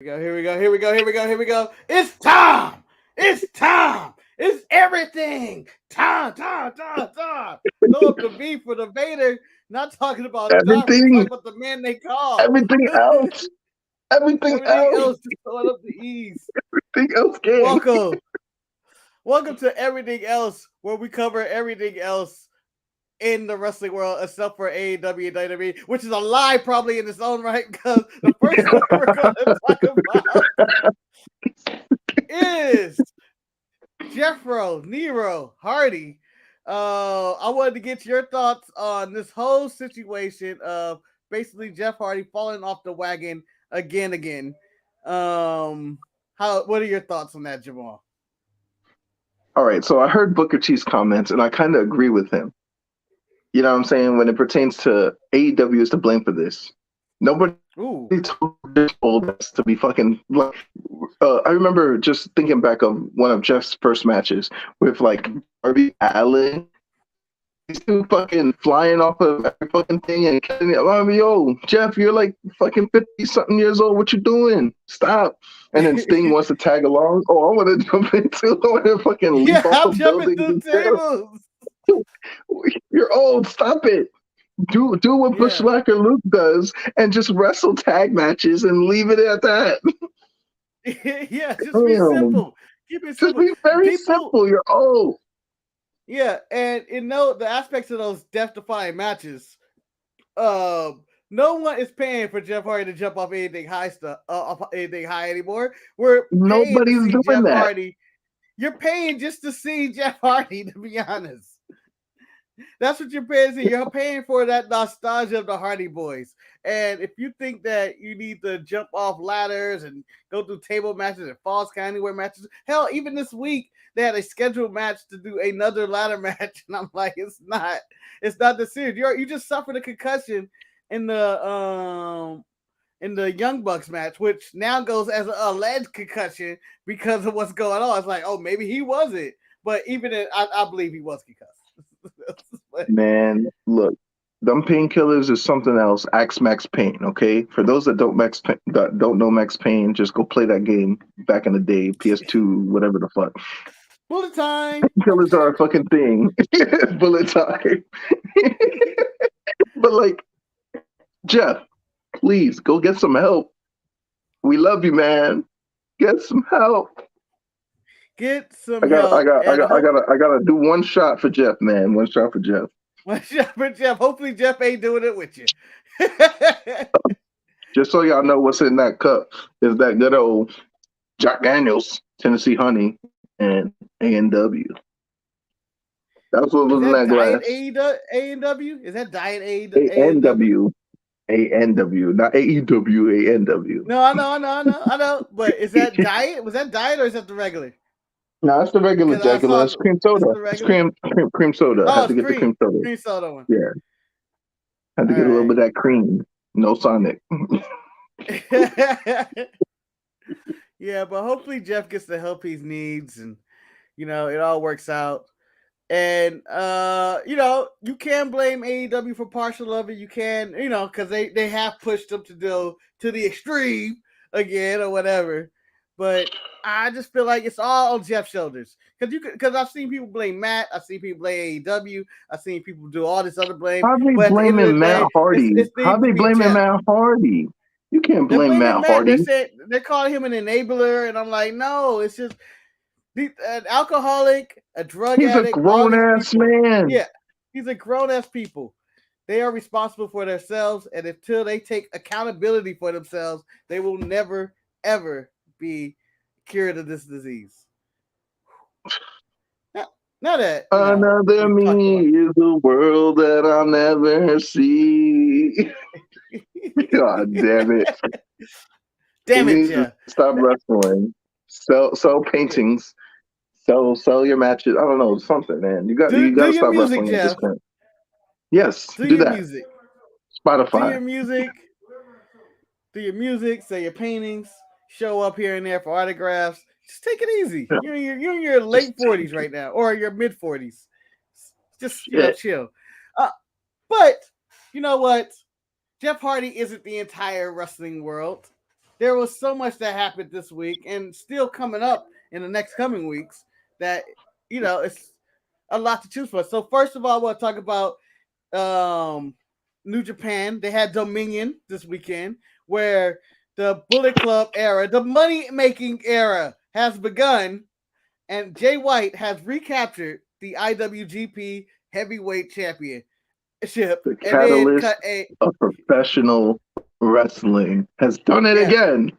Here we go. It's time. It's time. It's everything. Time. Throw up the V for the Vader. Not talking about Darth. We're talking Everything, about the man they call. everything else, everything Everything else, else, just throwing up the E's. everything else can. Welcome to Everything Else, where we cover everything else in the wrestling world except for AEW and WWE, which is a lie probably in its own right, because the first one we're going to talk about is Jeffro Nero Hardy. I wanted to get your thoughts on this whole situation of basically Jeff Hardy falling off the wagon again. What are your thoughts on that, Jamal? All right, so I heard Booker T's comments, and I kind of agree with him. You know what I'm saying? When it pertains to AEW is to blame for this. Nobody told us to be fucking like. I remember just thinking back of one of Jeff's first matches with like Darby Allin. These two fucking flying off of every fucking thing and killing it. I'm like, yo, Jeff, you're like fucking 50-something years old. What you doing? Stop. And then Sting wants to tag along. Oh, I want to jump into. I want to fucking leap off I'm of jumping buildings. through tables. You're old. Stop it. Do what Bushwhacker Luke does and just wrestle tag matches and leave it at that. Yeah, just be simple. Keep it simple. Just be very simple. You're old. Yeah, and the aspects of those death-defying matches, no one is paying for Jeff Hardy to jump off anything high anymore. Nobody's doing Jeff that. Hardy. You're paying just to see Jeff Hardy, to be honest. That's what you're paying for. You're paying for that nostalgia of the Hardy Boys. And if you think that you need to jump off ladders and go through table matches and Falls Count Anywhere matches, hell, even this week they had a scheduled match to do another ladder match, and I'm like, it's not the serious. You just suffered a concussion in the Young Bucks match, which now goes as an alleged concussion because of what's going on. It's like, oh, maybe he wasn't, but I believe he was concussed. Man, look, them painkillers is something else. Axe Max Payne, okay? For those that don't know Max Payne, just go play that game back in the day, PS2, whatever the fuck. Bullet time. Painkillers are a fucking thing. Bullet time. But like, Jeff, please go get some help. We love you, man. Get some help. Get some help. I gotta do one shot for Jeff, man. One shot for Jeff. One shot for Jeff. Hopefully Jeff ain't doing it with you. Just so y'all know what's in that cup is that good old Jack Daniels, Tennessee Honey, and A&W. That's what was in that glass. A&W? Is that Diet A&W? A&W. A&W, not AEW, A&W. No, I know. But is that Diet? Was that Diet or is that the regular? No, it's the regular Jaguar. It's cream soda. It's cream soda. Oh, I had to get the cream soda. Cream soda one. Yeah. I had to get a little bit of that cream. No Sonic. Yeah, but hopefully Jeff gets the help he needs and, it all works out. And, you can blame AEW for partial of it. You can, because they have pushed them to the extreme again or whatever. But I just feel like it's all on Jeff's shoulders. Because I've seen people blame Matt. I've seen people blame AEW. I've seen people do all this other blame. How they blaming Matt Hardy? How they blaming Matt Hardy? You can't blame Matt Hardy. They're calling him an enabler. And I'm like, no, it's just an alcoholic, a drug addict. He's a grown-ass man. Yeah, he's a grown-ass people. They are responsible for themselves. And until they take accountability for themselves, they will never, ever be cured of this disease. Now that another me is a world that I'll never see. God damn it! Damn it, Jeff. Stop wrestling. Sell paintings. Sell your matches. I don't know, something, man. You got to stop music, wrestling Jeff. at this point. Yes, do your that. Music. Spotify. Do your music. Sell your paintings. Show up here and there for autographs. Just take it easy. Yeah. You're in your late 40s right now, or your mid 40s. Just chill. But you know what? Jeff Hardy isn't the entire wrestling world. there was so much that happened this week and still coming up in the next coming weeks that, it's a lot to choose for. So first of all, I want to talk about New Japan. They had Dominion this weekend where the Bullet Club era, the money-making era has begun, and Jay White has recaptured the IWGP Heavyweight Championship. The catalyst of professional wrestling has done it again.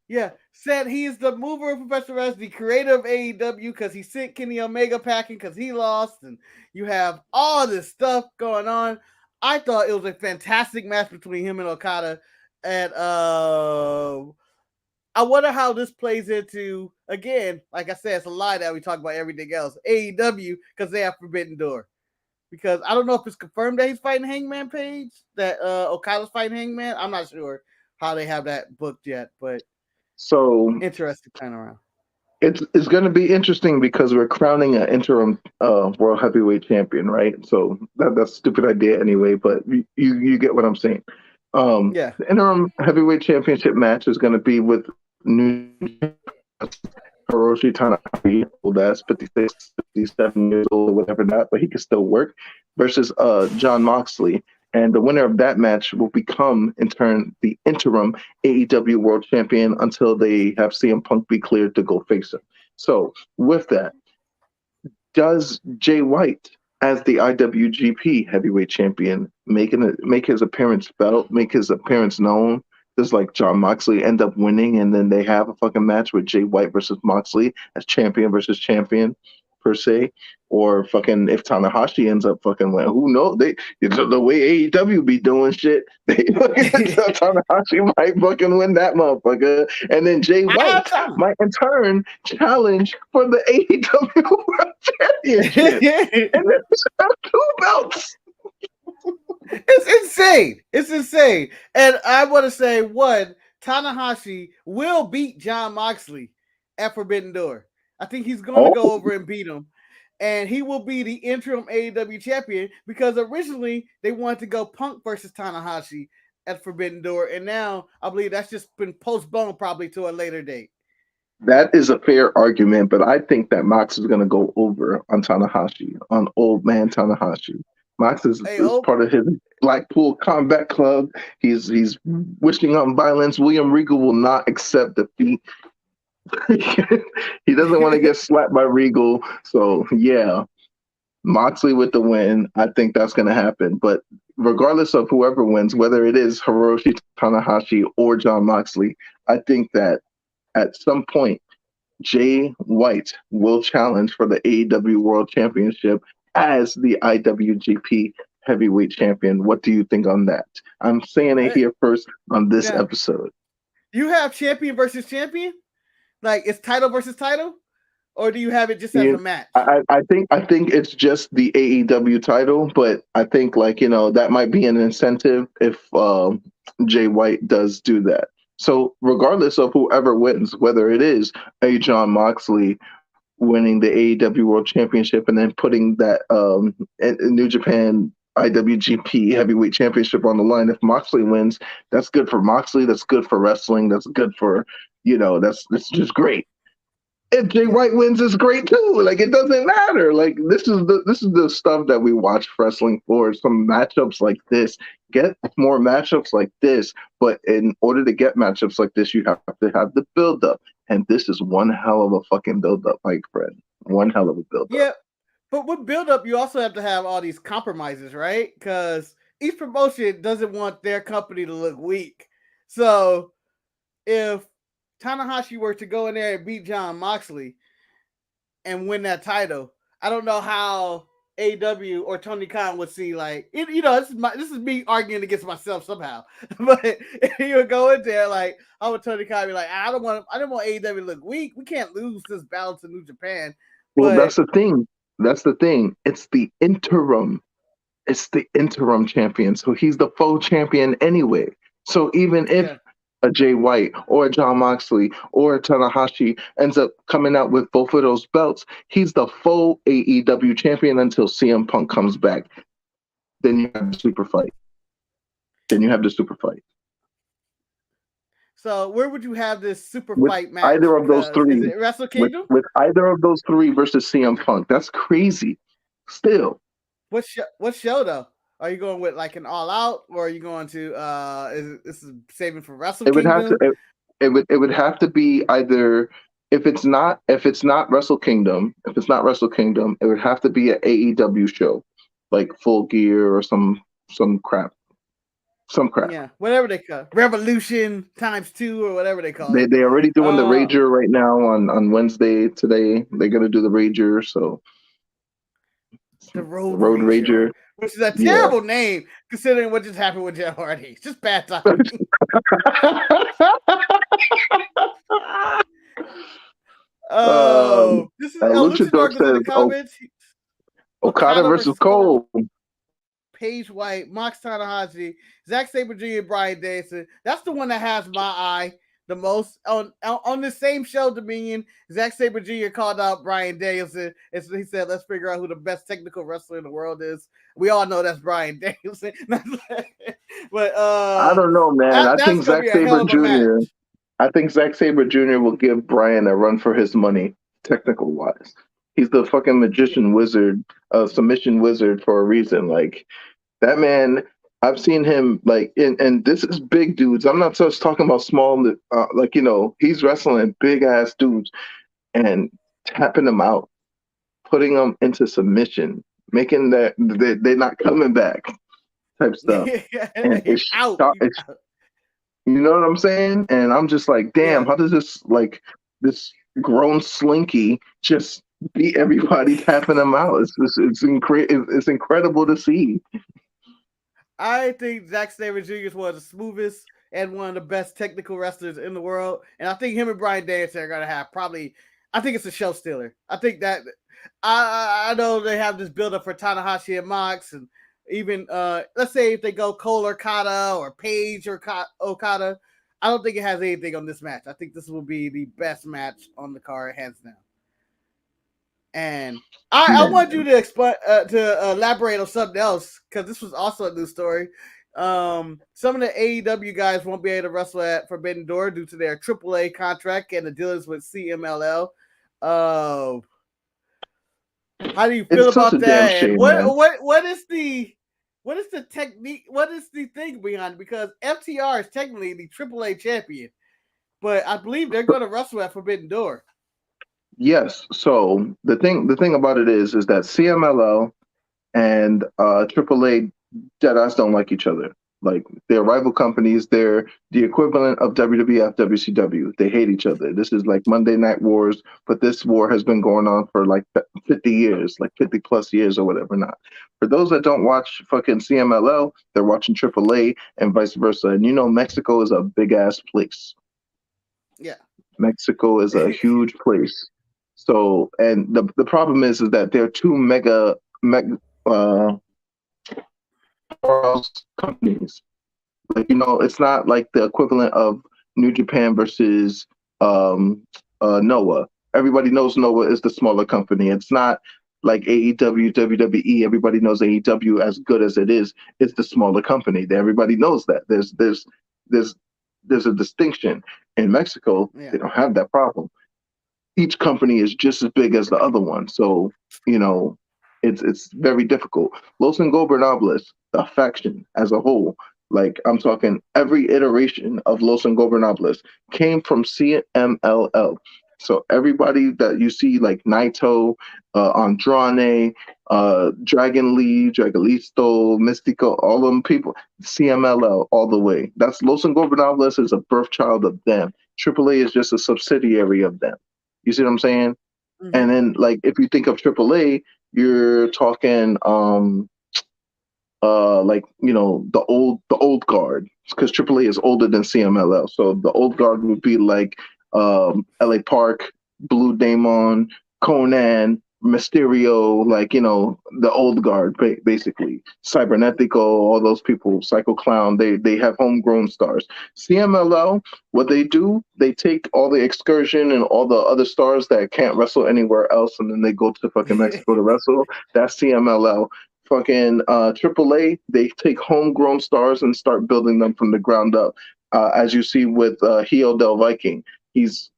Yeah, said he's the mover of professional wrestling, the creator of AEW, because he sent Kenny Omega packing because he lost, and you have all this stuff going on. I thought it was a fantastic match between him and Okada, and I wonder how this plays into, again, like I said, it's a lie that we talk about everything else, AEW, because they have Forbidden Door. Because I don't know if it's confirmed that he's fighting Hangman Page, that Okada's fighting Hangman. I'm not sure how they have that booked yet, but so interesting time around. It's going to be interesting because we're crowning an interim world heavyweight champion, right? So that's a stupid idea anyway, but you get what I'm saying. The interim heavyweight championship match is going to be with New Hiroshi Tanahashi, old ass 56, 57 years old, or whatever not, but he can still work, versus Jon Moxley. And the winner of that match will become, in turn, the interim AEW World Champion until they have CM Punk be cleared to go face him. So, with that, does Jay White, as the IWGP Heavyweight Champion, make his appearance felt, make his appearance known? Does like Jon Moxley end up winning, and then they have a fucking match with Jay White versus Moxley as champion versus champion, per se? Or fucking if Tanahashi ends up fucking winning, who knows? The way AEW be doing shit, Tanahashi might fucking win that motherfucker, and then Jay White might in turn challenge for the AEW World Championship, and then have 2 belts. It's insane. And I want to say, one, Tanahashi will beat Jon Moxley at Forbidden Door. I think he's going to go over and beat him. And he will be the interim AEW champion because originally they wanted to go Punk versus Tanahashi at Forbidden Door. And now I believe that's just been postponed probably to a later date. That is a fair argument, but I think that Mox is going to go over on Tanahashi, on old man Tanahashi. Mox is part of his Blackpool Combat Club. He's wishing on violence. William Regal will not accept defeat. He doesn't want to get slapped by Regal. So, yeah, Moxley with the win. I think that's going to happen. But regardless of whoever wins, whether it is Hiroshi Tanahashi or Jon Moxley, I think that at some point, Jay White will challenge for the AEW World Championship as the IWGP Heavyweight Champion. What do you think on that? I'm saying it here first on this episode. You have champion versus champion? Like it's title versus title? Or do you have it just as a match? I think it's just the AEW title, but I think that might be an incentive if Jay White does do that. So regardless of whoever wins, whether it is a Jon Moxley winning the AEW World Championship and then putting that New Japan IWGP Heavyweight Championship on the line, if Moxley wins, that's good for Moxley. That's good for wrestling. That's good for, that's just great. If Jay White wins, it's great too. Like it doesn't matter. Like this is the stuff that we watch wrestling for. Some matchups like this. Get more matchups like this. But in order to get matchups like this, you have to have the build up. And this is one hell of a fucking build up, Mike friend. One hell of a build up. Yeah, but with build up, you also have to have all these compromises, right? Because each promotion doesn't want their company to look weak. So if Tanahashi were to go in there and beat Jon Moxley and win that title, I don't know how AW or Tony Khan would see this is me arguing against myself somehow. But if you would go in there how would Tony Khan be like, I don't want AEW to look weak. We can't lose this battle to New Japan. Well, that's the thing. It's the interim. It's the interim champion. So he's the faux champion anyway. So even if a Jay White or a Jon Moxley or a Tanahashi ends up coming out with both of those belts, he's the full AEW champion until CM Punk comes back. Then you have the super fight. So where would you have this super with fight match? either of those Because is three. it Wrestle Kingdom? With either of those three versus CM Punk. That's crazy. Still. What show though? Are you going with like an All Out, or are you going to this is saving for Wrestle It would have to Kingdom? it would have to be either if it's not Wrestle Kingdom, it would have to be an AEW show, like Full Gear or some crap. Some crap. Yeah, whatever they call it. Revolution × 2 or whatever they call They it. already doing the Rager right now on Wednesday today. They're gonna do the Rager, so the Road Rager, which is a terrible name considering what just happened with Jeff Hardy. It's just bad timing. This is Luchador says, in the comments. Okada versus Cole. Paige White, Mox Tanahashi, Zack Sabre Jr., Bryan Danielson. That's the one that has my eye the most. On the same show, Dominion, Zack Sabre Jr. called out Bryan Danielson. And so he said, let's figure out who the best technical wrestler in the world is. We all know that's Bryan Danielson. But I don't know, man. I think Zack Sabre Jr. Will give Bryan a run for his money, technical wise. He's the fucking magician wizard, submission wizard for a reason. Like, that man, I've seen him, like, and this is big dudes. I'm not just talking about small, like, he's wrestling big ass dudes and tapping them out, putting them into submission, making that they're not coming back type stuff. And it's out. You know what I'm saying? And I'm just like, damn, how does this grown slinky just beat everybody tapping them out? It's incredible to see. I think Zack Sabre Jr. is one of the smoothest and one of the best technical wrestlers in the world. And I think him and Bryan Danielson are going to have I think it's a show stealer. I think that I know they have this build up for Tanahashi and Mox, and even let's say if they go Cole or Okada or Paige or Okada, I don't think it has anything on this match. I think this will be the best match on the card, hands down. And I want you to explain to elaborate on something else, because this was also a news story. Some of the AEW guys won't be able to wrestle at Forbidden Door due to their AAA contract and the dealings with CMLL. How do you feel about that? Shame, what is the technique? What is the thing behind it? Because FTR is technically the AAA champion, but I believe they're going to wrestle at Forbidden Door. Yes. So the thing about it is that CMLL and AAA deadass don't like each other. Like, they're rival companies. They're the equivalent of WWF, WCW. They hate each other. This is like Monday Night Wars, but this war has been going on for like 50 years, like 50 plus years or whatever. Not for those that don't watch fucking CMLL, they're watching AAA and vice versa. And Mexico is a big ass place. Yeah, Mexico is a huge place. So, and the problem is that there are two mega companies. Like, it's not like the equivalent of New Japan versus N.W.A. Everybody knows N.W.A. is the smaller company. It's not like AEW, WWE. Everybody knows AEW, as good as it is. It's the smaller company. Everybody knows that. There's a distinction. In Mexico, They don't have that problem. Each company is just as big as the other one. So, it's very difficult. Los Ingobernables, the faction as a whole, like, I'm talking every iteration of Los Ingobernables came from CMLL. So everybody that you see, like Naito, Andrade, Dragon Lee, Dragolisto, Mystico, all them people, CMLL all the way. That's Los Ingobernables is a birth child of them. AAA is just a subsidiary of them. You see what I'm saying? Mm-hmm. And then, like, if you think of AAA, you're talking the old guard, because AAA is older than CMLL. So the old guard would be like LA Park, Blue Demon, Conan, Mysterio, like, the old guard, basically. Cybernetico, all those people, Psycho Clown, they have homegrown stars. CMLL, what they do, they take all the excursion and all the other stars that can't wrestle anywhere else, and then they go to fucking Mexico to wrestle. That's CMLL. Fucking AAA, they take homegrown stars and start building them from the ground up. as you see with Heel Del Viking. He's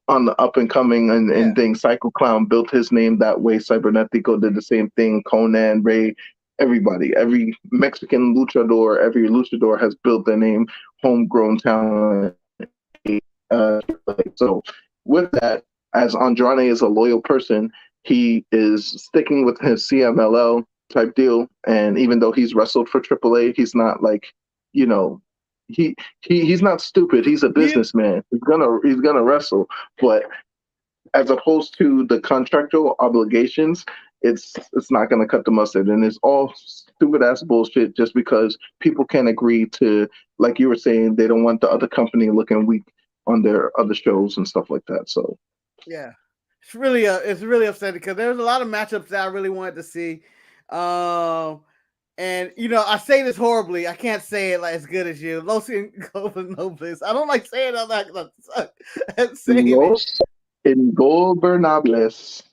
on the up and coming and thing. Psycho Clown built his name that way. Cybernetico did the same thing. Conan, Ray, everybody, every Mexican luchador, every luchador has built their name, homegrown talent. So with that, as Andrade is a loyal person, he is sticking with his CMLL type deal. And even though he's wrestled for AAA, he's not like, he's not stupid. He's a businessman. He's gonna wrestle. But as opposed to the contractual obligations, it's not gonna cut the mustard. And it's all stupid ass bullshit just because people can't agree to, like you were saying, they don't want the other company looking weak on their other shows and stuff like that. So yeah, it's really upsetting because there's a lot of matchups that I really wanted to see. And I say this horribly. I can't say it like as good as you. Los Ingobernables. I don't like saying it like that. Los Ingobernables.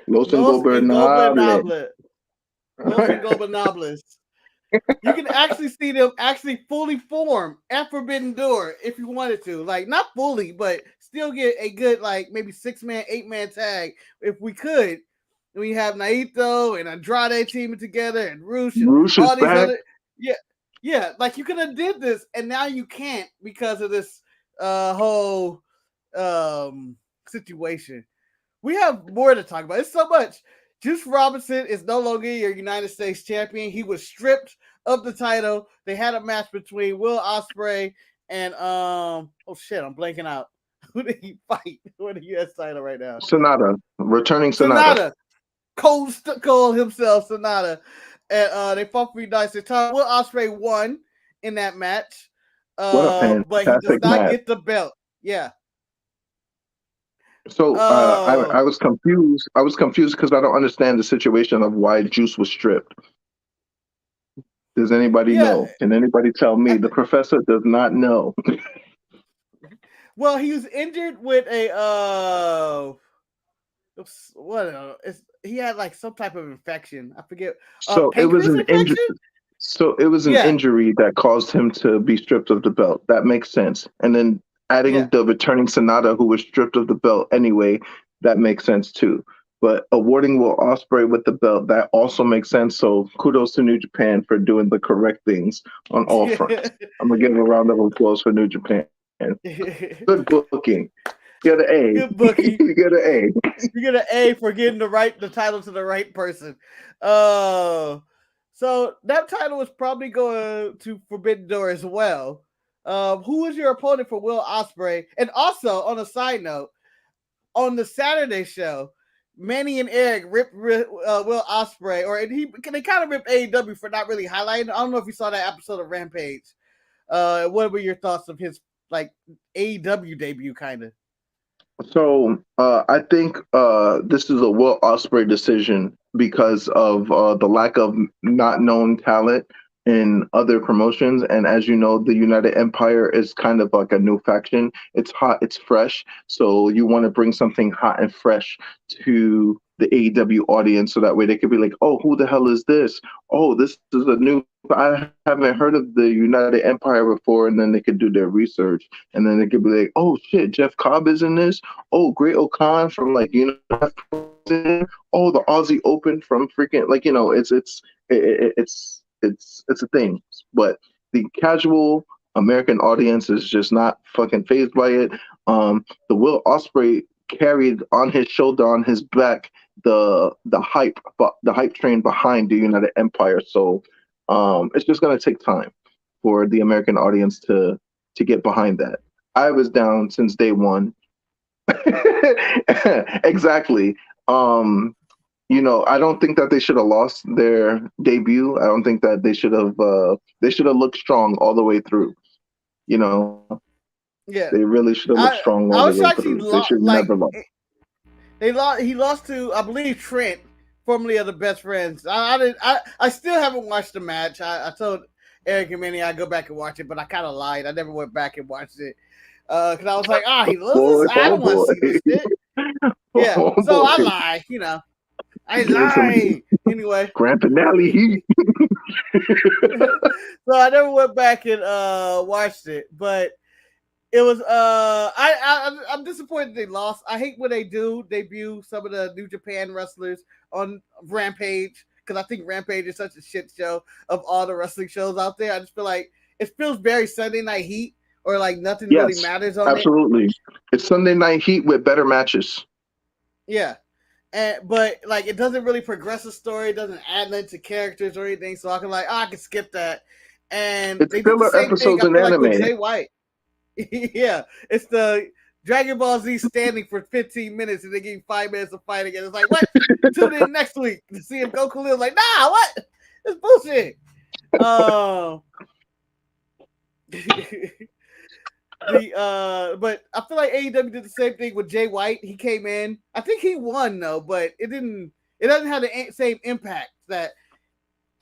Los Ingobernables. Los Ingobernables. You can actually see them actually fully form at Forbidden Door if you wanted to. Like, not fully, but still get a good, like, maybe 6-man, 8-man tag if we could. And we have Naito and Andrade teaming together and Rush and all these back. Yeah. Like, you could have did this, and now you can't because of this whole situation. We have more to talk about. It's so much. Juice Robinson is no longer your United States champion. He was stripped of the title. They had a match between Will Ospreay and I'm blanking out. Who did he fight for the U.S. title right now? Sonata, returning Sonata. Cole himself, Sonata. And they fought for United States. Will Ospreay won in that match. But he does not get the belt. Yeah. So I was confused. I was confused because I don't understand the situation of why Juice was stripped. Does anybody know? Can anybody tell me? The professor does not know. Well, he was injured with a he had like some type of infection. I forget. So it was an injury. So it was an injury that caused him to be stripped of the belt. That makes sense. And then adding the returning Sonata, who was stripped of the belt anyway, that makes sense too. But awarding Will Ospreay with the belt, that also makes sense. So kudos to New Japan for doing the correct things on all fronts. I'm going to give a round of applause for New Japan. Good booking. You got an A. Good booking. You got an A. You get an A for getting the title to the right person. So that title was probably going to Forbidden Door as well. Who was your opponent for Will Ospreay? And also, on a side note, on the Saturday show, Manny and Eric ripped Will Ospreay, they kind of ripped AEW for not really highlighting. I don't know if you saw that episode of Rampage. What were your thoughts of his like AEW debut, kind of? So I think this is a Will Ospreay decision because of the lack of not known talent in other promotions. And as you know, the United Empire is kind of like a new faction. It's hot, it's fresh. So you want to bring something hot and fresh to the AEW audience so that way they could be like, oh, who the hell is this? Oh, this is I haven't heard of the United Empire before. And then they could do their research. And then they could be like, oh shit, Jeff Cobb is in this. Oh, Great O'Khan from like, oh, the Aussie Open from freaking it's a thing. But the casual American audience is just not fucking fazed by it. The Will Ospreay carried on his shoulder, on his back, the hype train behind the United Empire. So it's just gonna take time for the American audience to get behind that. I was down since day one. Exactly. I don't think that they should have lost their debut. I don't think that they should have looked strong all the way through. Yeah, they really should have looked strong all the way through. They should never lost. He lost to, I believe, Trent, formerly of the Best Friends. I still haven't watched the match. I told Eric and Manny I'd go back and watch it, but I kind of lied. I never went back and watched it because I was like, he loses. I don't want to see this shit. Yeah, so I lied. I lied. Anyway, grand finale heat. So I never went back and watched it, but it was I'm disappointed they lost. I hate when they do debut some of the New Japan wrestlers on Rampage because I think Rampage is such a shit show of all the wrestling shows out there. I just feel like it feels very Sunday Night Heat or like nothing really matters on absolutely. It's Sunday Night Heat with better matches. Yeah. But like it doesn't really progress the story, it doesn't add nothing to characters or anything, so I can skip that. And it's they did the same episodes thing, in anime. with Jay White. Yeah, it's the Dragon Ball Z standing for 15 minutes and they give you 5 minutes of fighting, and it's like, what? Tune in next week to see if Goku lives. Like, nah, what? It's bullshit. But I feel like AEW did the same thing with Jay White. He came in. I think he won though, but it doesn't have the same impact that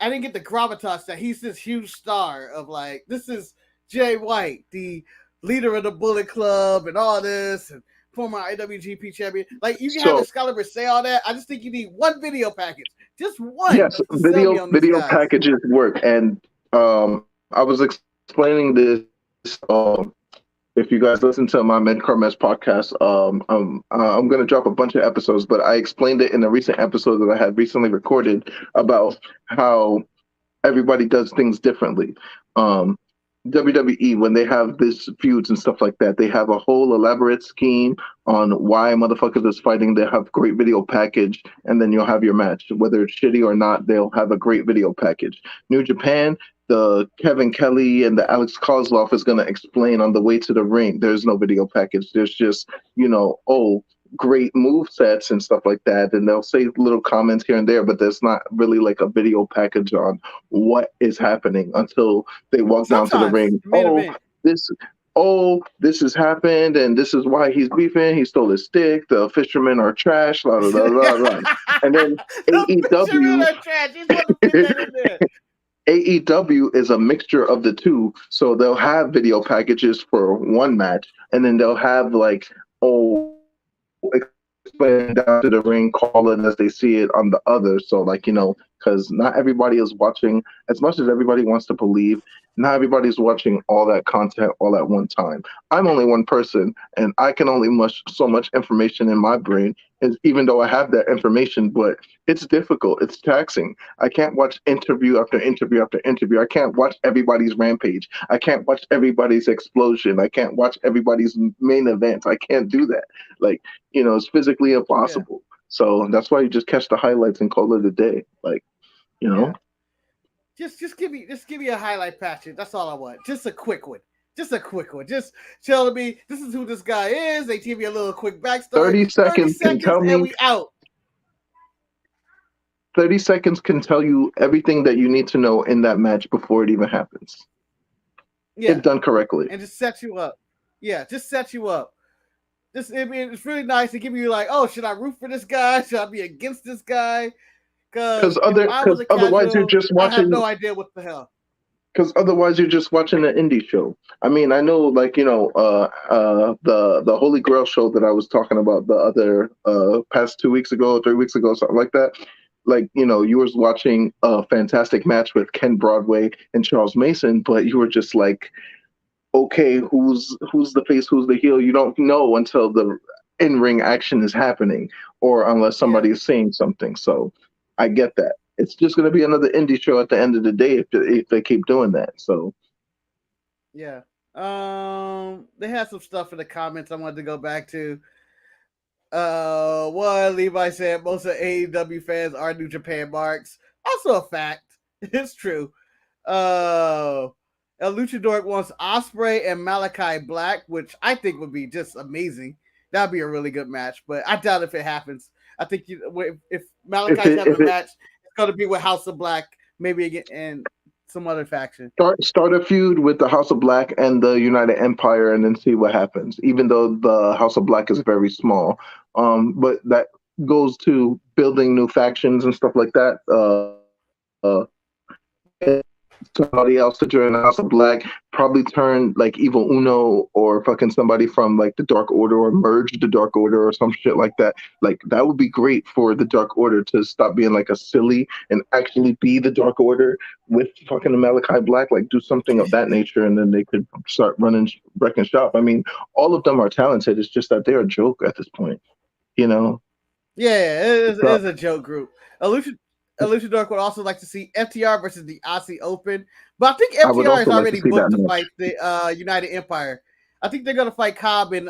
I didn't get the gravitas that he's this huge star of like, this is Jay White, the leader of the Bullet Club and all this, and former IWGP champion. Like, you can have Excalibur say all that. I just think you need one video package. Just one. Yes, video packages work. And I was explaining this if you guys listen to my Medcar podcast, I'm going to drop a bunch of episodes, but I explained it in a recent episode that I had recently recorded about how everybody does things differently. WWE, when they have these feuds and stuff like that, they have a whole elaborate scheme on why motherfuckers is fighting. They have great video package, and then you'll have your match. Whether it's shitty or not, they'll have a great video package. New Japan, the Kevin Kelly and the Alex Kozlov is going to explain on the way to the ring. There's no video package. There's just, great move sets and stuff like that. And they'll say little comments here and there, but there's not really like a video package on what is happening until they walk down to the ring. This has happened, and this is why he's beefing. He stole his stick. The fishermen are trash. Blah, blah, blah, blah, blah. And then AEW is a mixture of the two. So they'll have video packages for one match, and then they'll have explain down to the ring, call it as they see it on the other. So because not everybody is watching as much as everybody wants to believe. Not everybody's watching all that content all at one time. I'm only one person, and I can only so much information in my brain, even though I have that information, but it's difficult. It's taxing. I can't watch interview after interview after interview. I can't watch everybody's rampage. I can't watch everybody's explosion. I can't watch everybody's main events. I can't do that. It's physically impossible. Yeah. So that's why you just catch the highlights and call it a day. Yeah. Just give me a highlight package. That's all I want. Just a quick one. Just telling me this is who this guy is. They give me a little quick backstory. 30 seconds can tell me. And we out. 30 seconds can tell you everything that you need to know in that match before it even happens. Yeah. If done correctly. And just set you up. Yeah, just set you up. It's really nice to give you should I root for this guy? Should I be against this guy? Because otherwise you're just watching. I have no idea what the hell. Because otherwise you're just watching an indie show. I mean, I know, the Holy Grail show that I was talking about the other past 2 weeks ago, 3 weeks ago, something like that. You was watching a fantastic match with Ken Broadway and Charles Mason, but you were just like, okay, who's the face, who's the heel? You don't know until the in-ring action is happening, or unless somebody is saying something. So I get that. It's just going to be another indie show at the end of the day if they keep doing that. So, yeah. They had some stuff in the comments I wanted to go back to. One, Levi said most of AEW fans are New Japan marks. Also a fact. It's true. El Luchador wants Ospreay and Malachi Black, which I think would be just amazing. That'd be a really good match, but I doubt if it happens. I think if Malachi's having a match, it's going to be with House of Black, maybe again, and some other faction. Start a feud with the House of Black and the United Empire, and then see what happens. Even though the House of Black is very small, but that goes to building new factions and stuff like that. somebody else to join the House of Black, probably turn like Evil Uno or fucking somebody from like the Dark Order or merge the Dark Order or some shit like that. Like that would be great for the Dark Order to stop being like a silly and actually be the Dark Order with fucking Malachi Black. Like do something of that nature, and then they could start running wrecking shop. I mean, all of them are talented. It's just that they're a joke at this point, you know. Yeah, it is a joke group. Alicia Dark would also like to see FTR versus the Aussie Open, but I think FTR is already booked to fight the United Empire. I think they're gonna fight Cobb and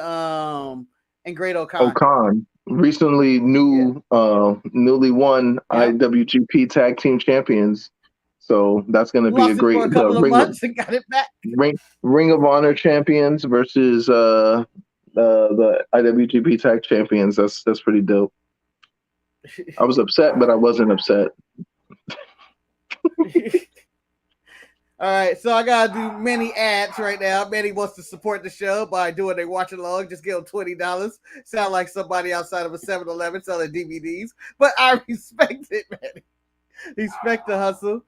Great O'Khan. O'Khan recently newly won IWGP Tag Team Champions, so that's gonna be a great for a couple of months and got it back. Ring of Honor champions versus the IWGP Tag Champions. That's pretty dope. I was upset, but I wasn't upset. All right, so I gotta do many ads right now. Manny wants to support the show by doing a watch along. Just give him $20. Sound like somebody outside of a 7-Eleven selling DVDs, but I respect it, Manny. Respect the hustle.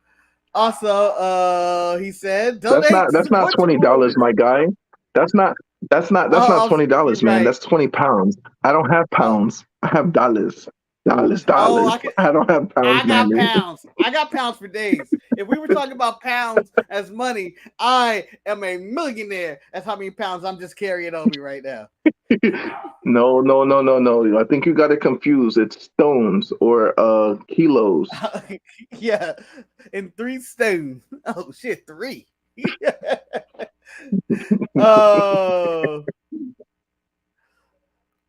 Also, he said, "That's not $20, my guy. That's not $20, man. Right. That's 20 pounds. I don't have pounds. I have dollars." Dollars. I don't have pounds. I got pounds. I got pounds for days. If we were talking about pounds as money, I am a millionaire. That's how many pounds I'm just carrying on me right now. No. I think you got it confused. It's stones or kilos. Yeah, in 3 stones. Oh shit, 3.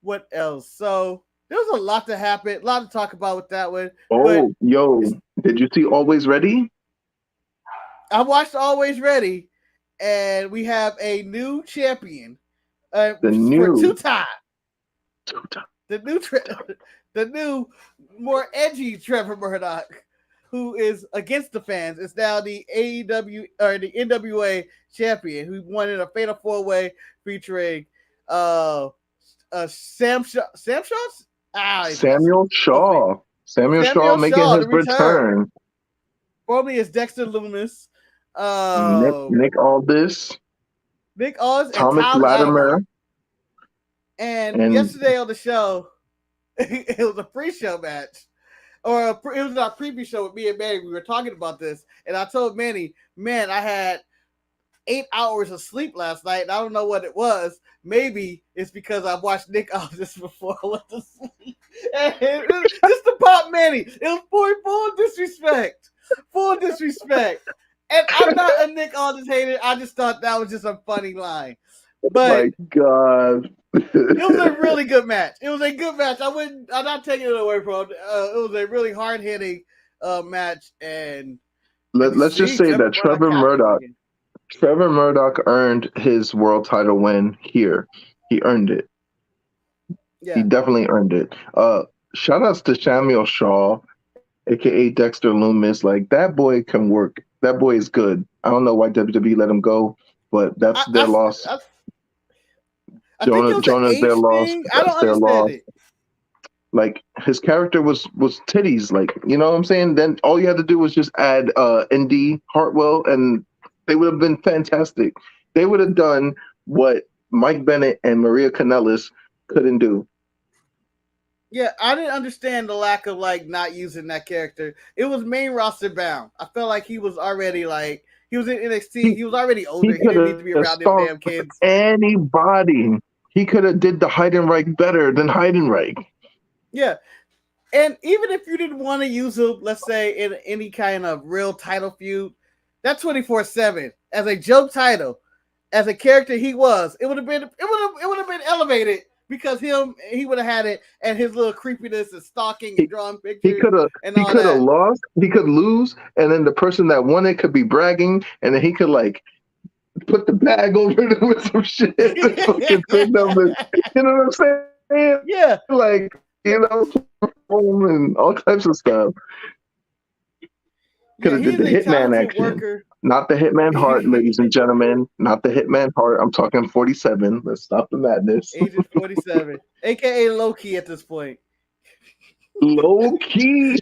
What else? So there's a lot to happen, a lot to talk about with that one. Oh, did you see Always Ready? I watched Always Ready, and we have a new champion. For two-time. The new, more edgy Trevor Murdoch, who is against the fans, is now the AEW or the N.W.A. champion, who won in a fatal 4-way featuring Samuel Shaw. Samuel Shaw making his return. Formerly is Dexter Lumis. Nick Aldis. Thomas Latimer. And yesterday on the show, it was a pre-show match. It was our preview show with me and Manny. We were talking about this. And I told Manny, man, I had 8 hours of sleep last night, and I don't know what it was. Maybe it's because I watched Nick Aldis before I went to sleep. And just to pop Manny, it was full disrespect. Full disrespect. And I'm not a Nick Aldis hater. I just thought that was just a funny line. But oh my God. It was a really good match. It was a good match. I'm not taking it away from him. It was a really hard-hitting match. And let's just say that Trevor Murdoch earned his world title win here. He earned it. Yeah. He definitely earned it. Shout outs to Samuel Shaw, aka Dexter Lumis. Like, that boy can work. That boy is good. I don't know why WWE let him go, but that's their loss. Jonah's their loss. I don't understand it. Like, his character was titties. Like, you know what I'm saying? Then all you had to do was just add Indy Hartwell, and they would have been fantastic. They would have done what Mike Bennett and Maria Kanellis couldn't do. Yeah, I didn't understand the lack of not using that character. It was main roster bound. I felt like he was already he was in NXT. He was already older. He didn't need to be around them damn kids. Anybody. He could have did the Heidenreich better than Heidenreich. Yeah. And even if you didn't want to use him, let's say in any kind of real title feud, that 24/7 as a joke title, as a character he was, it would have been elevated because he would have had it and his little creepiness and stalking and drawing pictures. He could have lost. He could lose, and then the person that won it could be bragging, and then he could put the bag over them with some shit. You know what I'm saying? Yeah. And all types of stuff. Could have did the Hitman action. Worker. Not the Hitman Heart, ladies and gentlemen. Not the Hitman Heart. I'm talking 47. Let's stop the madness. Agent 47. AKA low key at this point. Low key.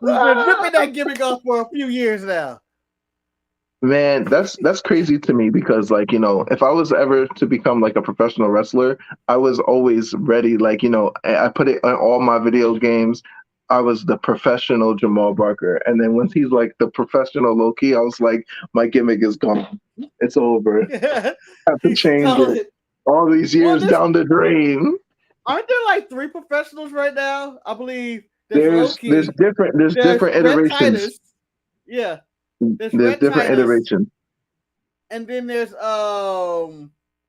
Who's been ripping that gimmick off for a few years now. Man, that's crazy to me because, like, if I was ever to become like a professional wrestler, I was always ready. Like, I put it on all my video games. I was the professional Jemal Barker, and then once he's like the professional Loki, I was like, my gimmick is gone. It's over. I have to change it. All these years down the drain. Aren't there like 3 professionals right now? I believe there's different iterations. Titus. Yeah. There's different iterations. And then there's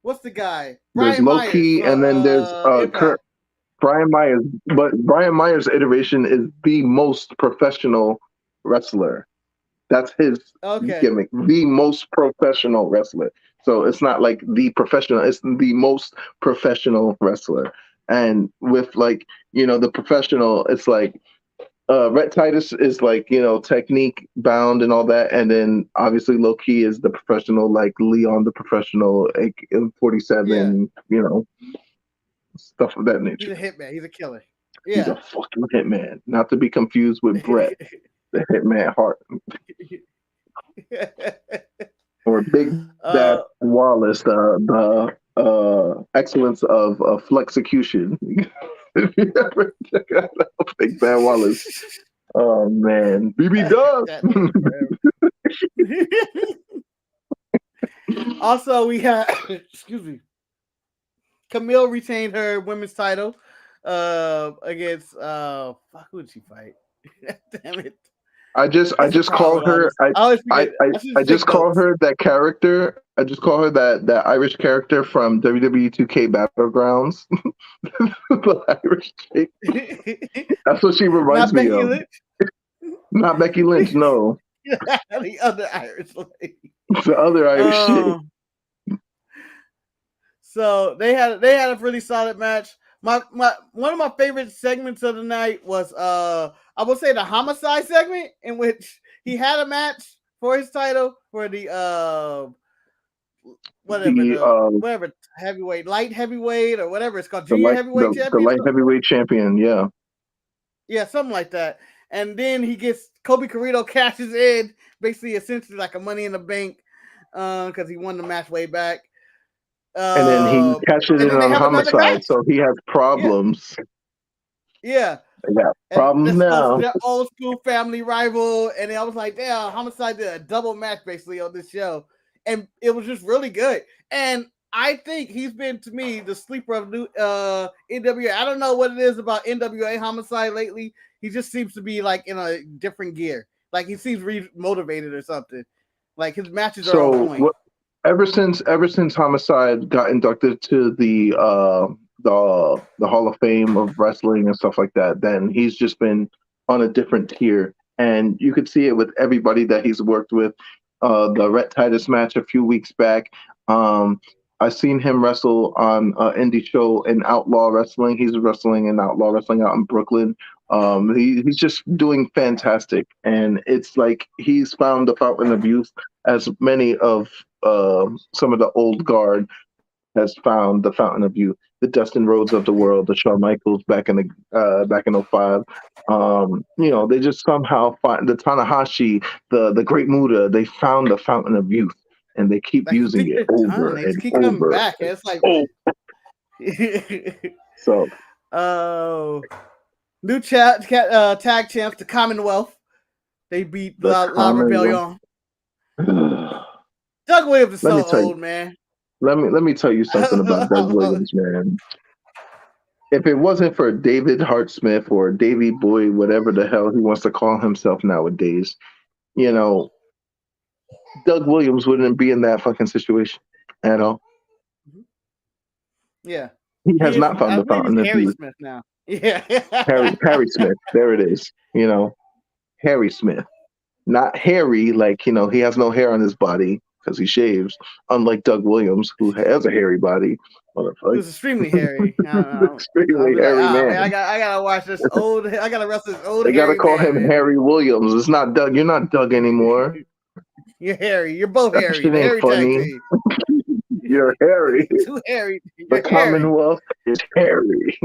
what's the guy? There's Loki, and then there's Kurt. Brian Myers, but Brian Myers' iteration is the most professional wrestler. That's his gimmick, the most professional wrestler. So it's not like the professional, it's the most professional wrestler. And with like, the professional, it's like Rhett Titus is like, technique bound and all that. And then obviously Loki is the professional, like Leon the professional, like 47, stuff of that nature. He's a hitman. He's a killer. Yeah. He's a fucking hitman. Not to be confused with Brett, the Hitman Hart. Or Big Bad Wallace, the excellence of flexecution. If you ever check out Big Bad Wallace. Oh man. BB Dub. Also, we had excuse me. Camille retained her women's title against who did she fight? Damn it. I just call her I just call her that character. I just call her that Irish character from WWE 2K Battlegrounds. The Irish chick. That's what she reminds me of. Not Becky Lynch, no. The other Irish lady. The other Irish chick. So they had a really solid match. My one of my favorite segments of the night was I would say the homicide segment, in which he had a match for his title for the whatever heavyweight, light heavyweight, or whatever it's called, junior heavyweight champion. The light heavyweight champion, yeah. Yeah, something like that. And then Kobe Carrito cashes in, basically essentially like a Money in the Bank, because he won the match way back. And then he cashes in on homicide, so he has problems. Yeah. They got problems now. Their old school family rival, and I was like, damn, homicide did a double match basically on this show, and it was just really good. And I think he's been, to me, the sleeper of N.W.A. I don't know what it is about N.W.A. homicide lately. He just seems to be like in a different gear. Like he seems motivated or something. Like his matches are on point. Ever since Homicide got inducted to the Hall of Fame of wrestling and stuff like that, then he's just been on a different tier. And you could see it with everybody that he's worked with. The Rhett Titus match a few weeks back. I've seen him wrestle on an indie show in Outlaw Wrestling. He's wrestling in Outlaw Wrestling out in Brooklyn. He's just doing fantastic. And it's like he's found the fountain of youth, as many of some of the old guard has found the fountain of youth. The Dustin Rhodes of the world, the Shawn Michaels back in 05. They just somehow find the Tanahashi, the Great Muta. They found the fountain of youth, and they keep using it over and keep over. Coming back. It's like so. New tag champs, the Commonwealth. They beat La Rebellion. Doug Williams is so old, man. Let me tell you something about Doug Williams, man. If it wasn't for David Hart Smith or Davey Boy, whatever the hell he wants to call himself nowadays, Doug Williams wouldn't be in that fucking situation at all. Yeah. He has not found the fountain of Harry youth. Smith now. Yeah. Harry Smith. There it is. Harry Smith. Not hairy, like, he has no hair on his body because he shaves, unlike Doug Williams, who has a hairy body. He's extremely hairy. Extremely hairy man. I gotta watch this old. I gotta wrestle this old. They gotta call him Harry Williams. It's not Doug. You're not Doug anymore. You're hairy. You're both hairy. Shit ain't funny. You're hairy. Too hairy. The Commonwealth is hairy.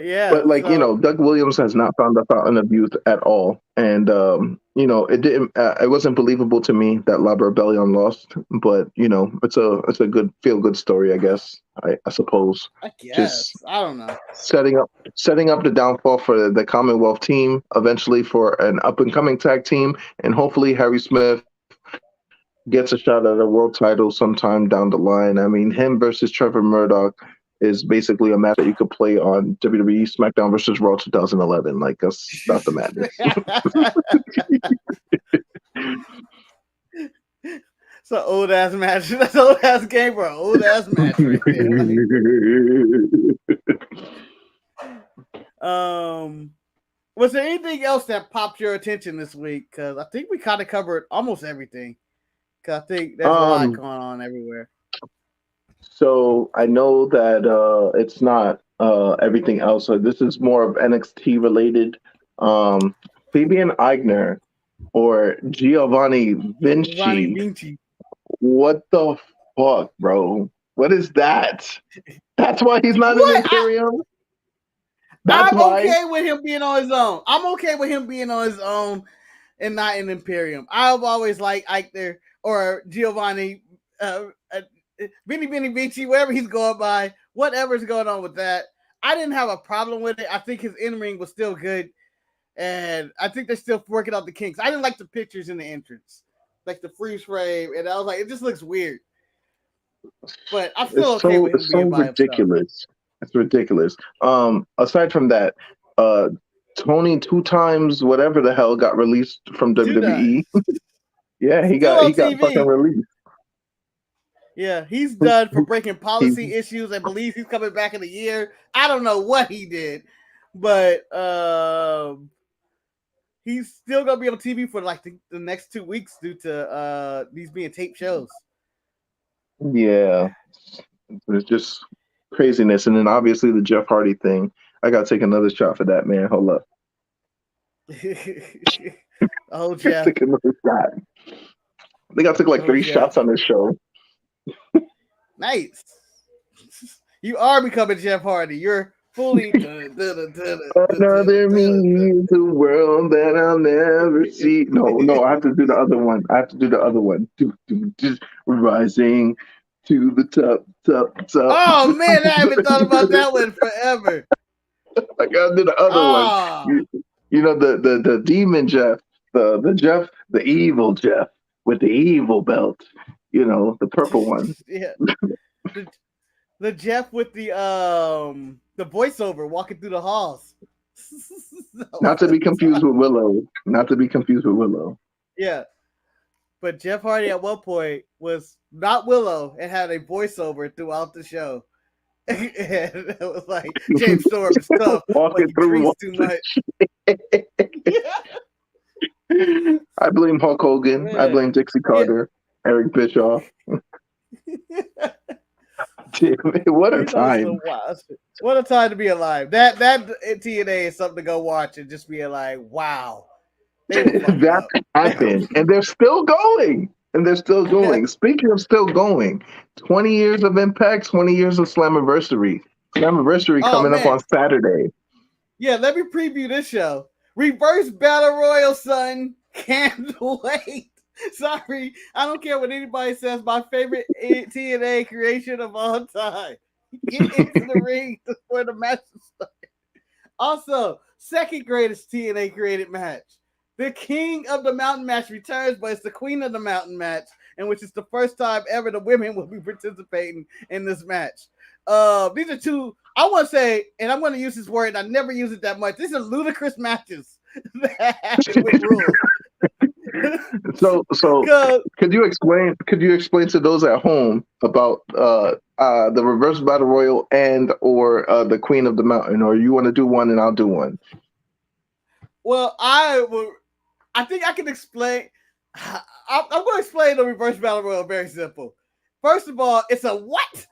But yeah, But like Doug Williams has not found the fountain of youth at all, and it didn't. It wasn't believable to me that La Rebellion lost, but it's a good feel good story, I guess. I suppose. I guess Just I don't know. Setting up the downfall for the Commonwealth team, eventually for an up and coming tag team, and hopefully Harry Smith gets a shot at a world title sometime down the line. I mean, him versus Trevor Murdoch is basically a match that you could play on WWE SmackDown versus Raw 2011. Like, that's not the madness. It's an old ass match. That's an old ass game for an old ass match right there. Was there anything else that popped your attention this week? Because I think we kind of covered almost everything. Because I think there's a lot going on everywhere. So I know that it's not everything else. So this is more of NXT related. Fabian Aichner or Giovanni Vinci. What the fuck, bro? What is that? That's why he's not in Imperium. I'm okay with him being on his own. I'm okay with him being on his own and not in Imperium. I've always liked Aichner or Giovanni, Vinny Vinci, wherever he's going by, whatever's going on with that. I didn't have a problem with it. I think his in-ring was still good. And I think they're still working out the kinks. I didn't like the pictures in the entrance, like the freeze frame. And I was like, it just looks weird. But I'm still okay with him being by ridiculous. It's ridiculous. Aside from that, Tony 2 times whatever the hell got released from WWE. Yeah, he got fucking released. Yeah, he's done for breaking policy issues. I believe he's coming back in a year. I don't know what he did, but he's still gonna be on TV for like the next 2 weeks due to these being taped shows. Yeah, it's just craziness. And then obviously the Jeff Hardy thing. I gotta take another shot for that, man. Hold up. Oh, Jeff. Take another shot. I think I took like 3 shots on this show. Nice. You are becoming Jeff Hardy. You're fully another me in the world that I'll never see. No, I have to do the other one. Just rising to the top. Oh man, I haven't thought about that one forever. I gotta do the other one. The demon Jeff, the Jeff, the evil Jeff with the evil belt. The purple one. Yeah. The Jeff with the voiceover walking through the halls. Not to be confused with Willow. Yeah. But Jeff Hardy at one point was not Willow and had a voiceover throughout the show. And it was like James Storm and stuff. Walking through too much. I blame Hulk Hogan. Yeah. I blame Dixie Carter. Yeah. Eric Bischoff. What a time. What a time to be alive. That TNA is something to go watch and just be like, wow. That happened. And they're still going. Yeah. Speaking of still going, 20 years of Impact, 20 years of Slammiversary. Slammiversary coming up on Saturday. Yeah, let me preview this show. Reverse Battle Royal, son. Can't wait. Sorry, I don't care what anybody says. My favorite TNA creation of all time. Get into the ring before the match starts. Also, second greatest TNA created match. The King of the Mountain match returns, but it's the Queen of the Mountain match, and which is the first time ever the women will be participating in this match. These are two, I want to say, and I'm going to use this word, and I never use it that much. These are ludicrous matches that happen with rules. So could you explain to those at home about the Reverse Battle Royal and or the Queen of the Mountain, or you want to do one and I'll do one? Well, I think I can explain. I'm going to explain the Reverse Battle Royal very simple. First of all, it's a what?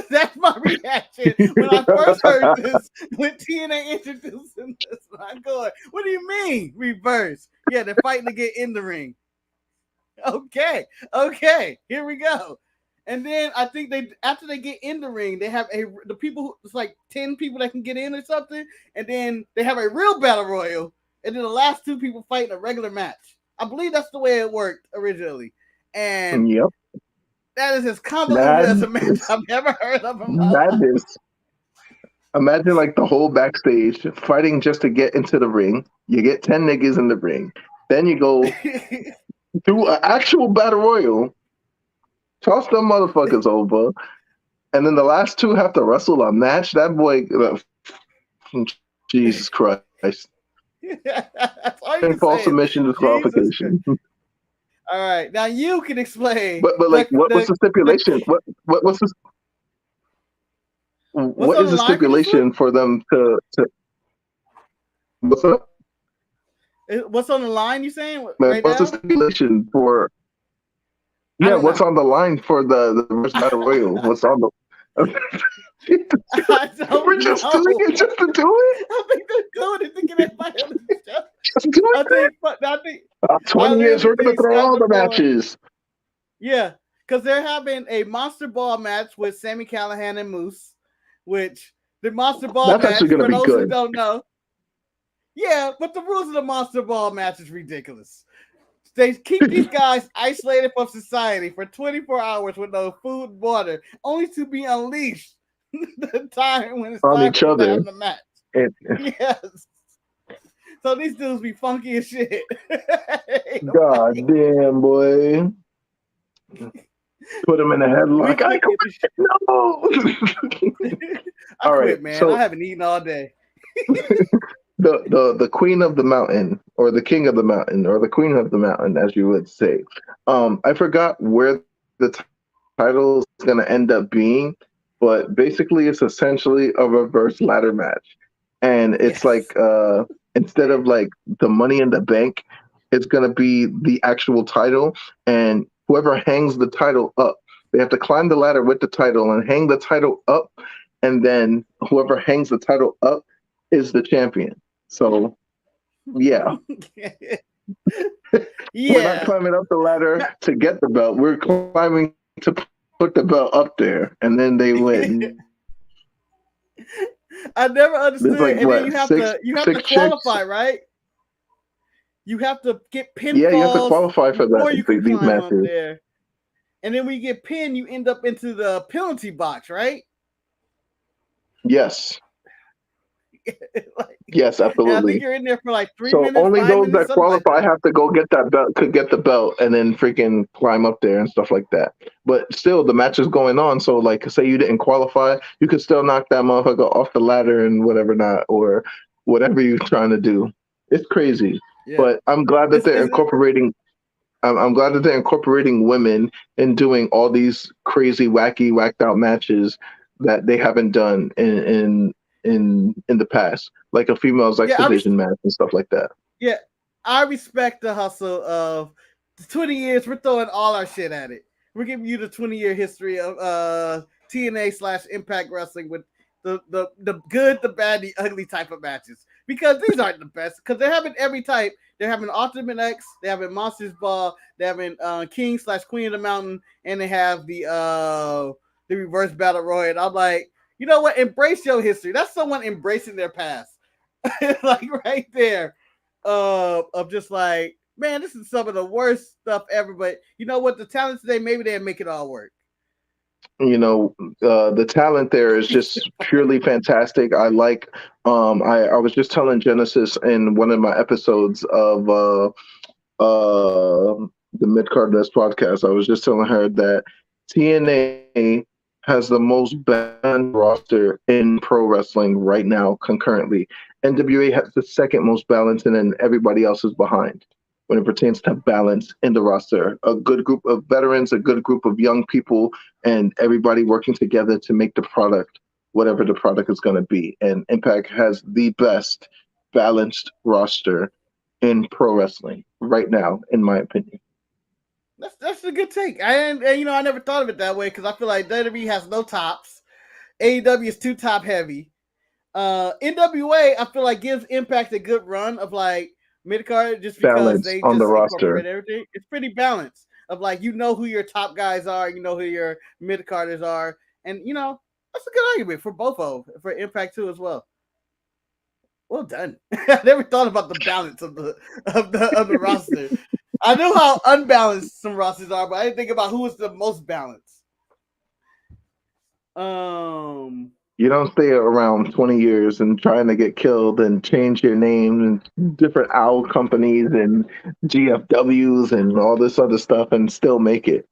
That's my reaction when I first heard this, when TNA introducing this. I'm going, what do you mean, reverse? Yeah, they're fighting to get in the ring. Okay, here we go. And then I think after they get in the ring, they have the people who, it's like 10 people that can get in or something, and then they have a real battle royal, and then the last 2 people fight in a regular match. I believe that's the way it worked originally, and that is as convoluted as a match I've never heard of in my life. Imagine like the whole backstage fighting just to get into the ring. You get 10 niggas in the ring. Then you go do an actual battle royal, toss them motherfuckers over, and then the last 2 have to wrestle a match. That boy, Jesus Christ. False submission disqualification. All right, now you can explain. But like, what's the stipulation? What's the what is the stipulation for them to what's up? What's on the line, you saying? Right what's now? The stipulation for what's on the line for the battle royal? What's on the we're just doing it just to do it? I think they're good at thinking everybody on the show. Just do it. I think 20 years we're gonna throw all the matches. Yeah, because they're having a Monster Ball match with Sami Callihan and Moose. Which the Monster Ball match, for those who don't know. Yeah, but the rules of the Monster Ball match is ridiculous. They keep these guys isolated from society for 24 hours with no food and water, only to be unleashed the time when it's on time each other in the match. Yes. So these dudes be funky as shit. God damn, boy. Put him in a headlock. I quit. No. I quit, man. So, I haven't eaten all day. the queen of the mountain, or the king of the mountain, or the queen of the mountain, as you would say. I forgot where the title is going to end up being, but basically it's essentially a reverse ladder match. And it's like instead of like the Money in the Bank, it's going to be the actual title, and whoever hangs the title up, they have to climb the ladder with the title and hang the title up, and then whoever hangs the title up is the champion. So, yeah. We're not climbing up the ladder to get the belt. We're climbing to put the belt up there, and then they win. I never understood. Like, and then you have to qualify, right? You have to get pinfalls. Yeah, you have to qualify for that. These matches. There. And then when you get pinned, you end up into the penalty box, right? Yes. Yes, absolutely. I think you're in there for like 3 minutes. So only those that qualify like have to go get that belt, could get the belt, and then freaking climb up there and stuff like that. But still, the match is going on. So, like, say you didn't qualify, you could still knock that motherfucker off the ladder and whatever not, or whatever you're trying to do. It's crazy. Yeah. But I'm glad that they're incorporating. I'm glad that they're incorporating women and doing all these crazy, wacky, whacked out matches that they haven't done in the past, like a females X Division match and stuff like that. Yeah, I respect the hustle of the 20 years. We're throwing all our shit at it. We're giving you the 20-year history of TNA / Impact Wrestling with the good, the bad, the ugly type of matches, because these aren't the best, because they're having every type. They're having Ultimate X, they're having Monsters Ball, they're having King / Queen of the Mountain, and they have the reverse battle royal. And I'm like, you know what? Embrace your history. That's someone embracing their past. Like right there. Of just like, man, this is some of the worst stuff ever. But you know what? The talent today, maybe they'll make it all work. You know, the talent there is just purely fantastic. I like, I was just telling Genesis in one of my episodes of the Mid-Cardness podcast, I was just telling her that TNA has the most balanced roster in pro wrestling right now concurrently. N.W.A. has the second most balanced, and then everybody else is behind when it pertains to balance in the roster. A good group of veterans, a good group of young people, and everybody working together to make the product whatever the product is going to be. And Impact has the best balanced roster in pro wrestling right now, in my opinion. That's a good take. And you know, I never thought of it that way, because I feel like WWE has no tops. AEW is too top heavy. N.W.A. I feel like gives Impact a good run of like mid-card, just because balance they on just the roster. Everything. It's pretty balanced. of like who your top guys are, who your mid carders are, and that's a good argument for both of them, for Impact too as well. Well done. I never thought about the balance of the roster. I knew how unbalanced some rosters are, but I didn't think about who was the most balanced. You don't stay around 20 years and trying to get killed and change your name and different owl companies and GFWs and all this other stuff and still make it.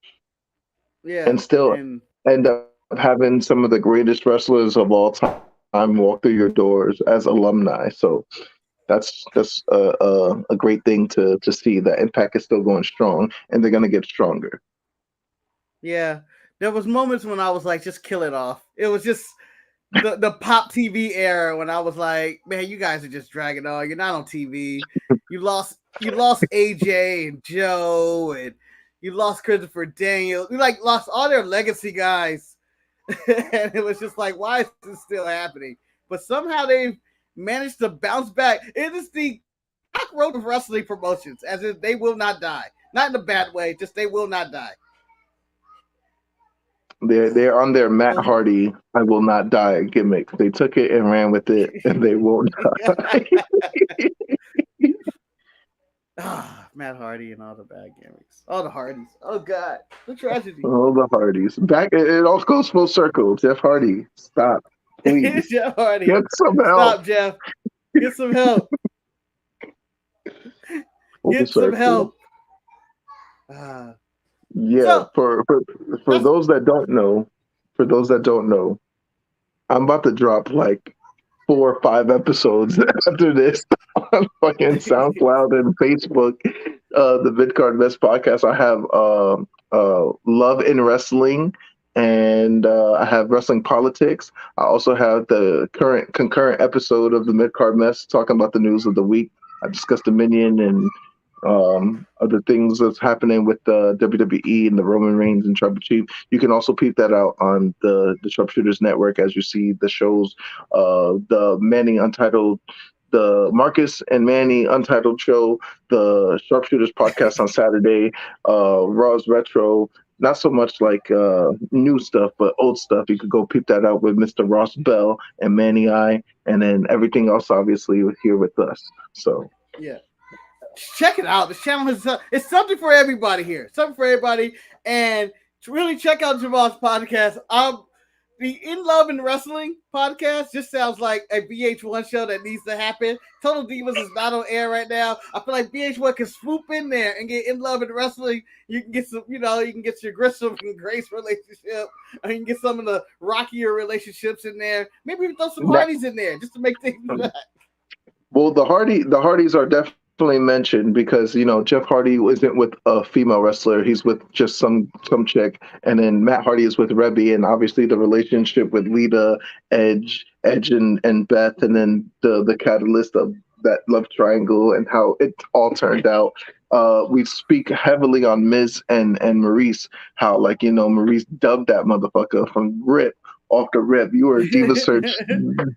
Yeah. And still end up having some of the greatest wrestlers of all time walk through your doors as alumni. So that's a great thing to see that Impact is still going strong and they're going to get stronger. Yeah. There was moments when I was like, just kill it off. It was just the Pop TV era when I was like, man, you guys are just dragging on. You're not on TV. You lost AJ and Joe, and you lost Christopher Daniels. You lost all their legacy guys. And it was just like, why is this still happening? But somehow they've managed to bounce back. It is the cockroach of wrestling promotions, as if they will not die. Not in a bad way, just they will not die. They're on their Matt Hardy "I will not die" gimmick. They took it and ran with it, and they won't die. Matt Hardy and all the bad gimmicks, all the Hardys. Oh God, the tragedy. All the Hardys. Back. It all goes full circle. Jeff Hardy, stop, please. Jeff Hardy, get some help. Stop, Jeff. Get some help. Get some help. Yeah, so, for those that don't know, I'm about to drop like 4 or 5 episodes after this on fucking SoundCloud and Facebook. The Vidcard Mess podcast. I have Love in Wrestling, and I have Wrestling Politics. I also have the concurrent episode of the Midcard Mess talking about the news of the week. I discussed Dominion and other things that's happening with the WWE and the Roman Reigns and Tribal Chief. You can also peep that out on the Sharpshooters Network as you see the shows, the Manny Untitled, the Marcus and Manny Untitled show, the Sharpshooters podcast on Saturday, Raw's Retro. Not so much like new stuff, but old stuff. You could go peep that out with Mr. Ross Bell and Manny I, and then everything else obviously here with us. So yeah. Check it out. The channel is it's something for everybody here. Something for everybody. And to really check out Jemal's podcast. The In Love and Wrestling podcast just sounds like a VH1 show that needs to happen. Total Divas is not on air right now. I feel like VH1 can swoop in there and get In Love and Wrestling. You can get some, you can get your Grissom and Grace relationship. Or you can get some of the rockier relationships in there. Maybe even throw some Hardys in there just to make things back. Well, the Hardys are definitely mentioned because Jeff Hardy isn't with a female wrestler, he's with just some chick, and then Matt Hardy is with Rebby, and obviously the relationship with Lita, Edge and Beth, and then the catalyst of that love triangle and how it all turned out. We speak heavily on Miz and Maurice, how Maurice dubbed that motherfucker from rip off the rip. You were Diva Search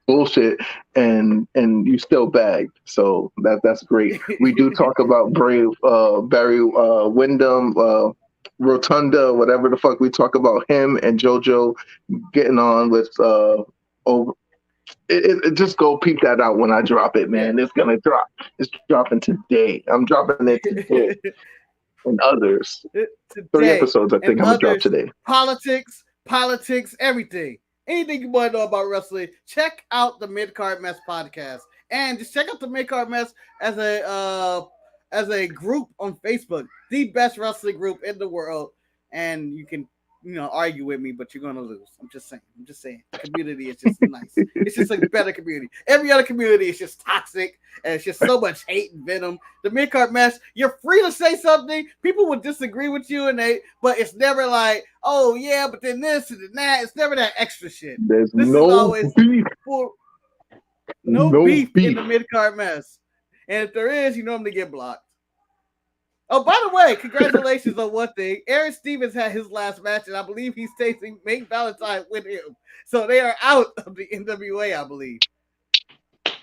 bullshit, and you still bagged. So that's great. We do talk about Barry Windham, Rotunda, whatever the fuck. We talk about him and JoJo getting on with over. It just go peep that out when I drop it, man. It's gonna drop. It's dropping today. I'm dropping it today. And others. Today. 3 episodes I think I'm gonna drop today. Politics, everything. Anything you want to know about wrestling, check out the Midcard Mess podcast. And just check out the Midcard Mess as a group on Facebook, the best wrestling group in the world. And you can argue with me, but you're gonna lose. I'm just saying. The community is just nice. It's just like a better community. Every other community is just toxic, and it's just so much hate and venom. The Midcard Mess, you're free to say something. People would disagree with you, but it's never like, oh yeah, but then this and then that. It's never that extra shit. There's no beef. No beef in the Midcard Mess. And if there is, you normally get blocked. Oh, by the way, congratulations on one thing. Aaron Stevens had his last match, and I believe he's facing Nate Valentine with him. So they are out of the N.W.A, I believe.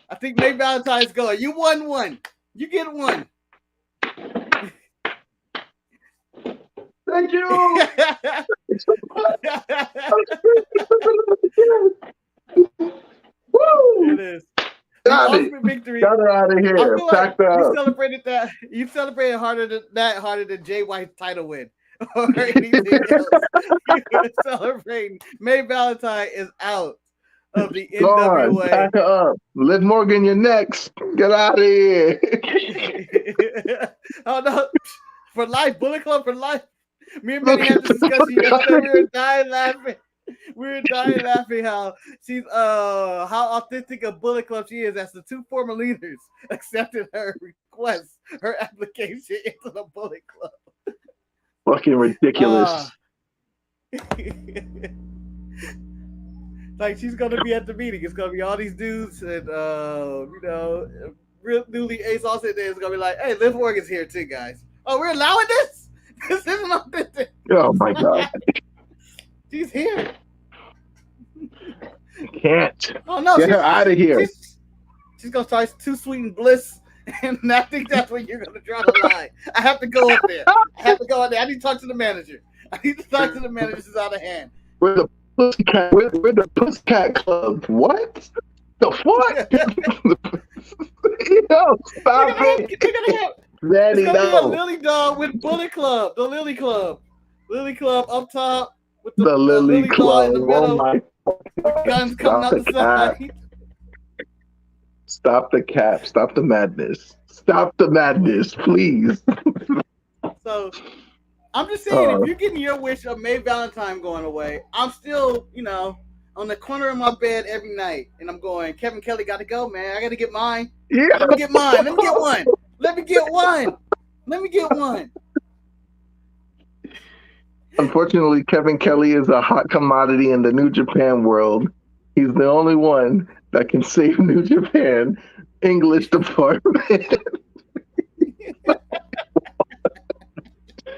I think Nate Valentine's going. You won one. You get one. Thank you. Woo! It is. Got it. Ultimate victory. Got her out of here. I feel like you celebrated that. You celebrated harder than Jay White's title win or anything else. You were celebrating. May Valentine is out of the NWA. Back her up. Liv Morgan, you're next. Get out of here. Oh no. For life, Bullet Club for life. Me and Manny had this discussion yesterday. We were dying laughing. How she's how authentic a Bullet Club she is as the two former leaders accepted her request, her application into the Bullet Club. Fucking ridiculous. Like she's gonna be at the meeting. It's gonna be all these dudes and real newly Ace all sitting there. It's gonna be like, hey, Liv Morgan's here too, guys. Oh, we're allowing this? This isn't authentic. Oh my god. She's here. Can't. Oh no! Get her out of here. She's gonna start Too Sweet and Bliss, and I think that's when you're gonna draw the line. I have to go up there. I need to talk to the manager. I need to talk to the manager. This is out of hand. We're the Pussycat Club. What? The fuck? Yo, stop it. It's gonna be a Lily Dog with Bullet Club. The Lily Club. Lily Club up top. With the Lily Club. Oh my God. Guns coming out the side. Stop the cap. Stop the madness. Stop the madness, please. So, I'm just saying, if you're getting your wish of May Valentine going away, I'm still, on the corner of my bed every night, and I'm going, Kevin Kelly got to go, man. I got to get mine. Yeah. Let me get mine. Let me get one. Let me get one. Let me get one. Unfortunately, Kevin Kelly is a hot commodity in the New Japan world. He's the only one that can save New Japan English department.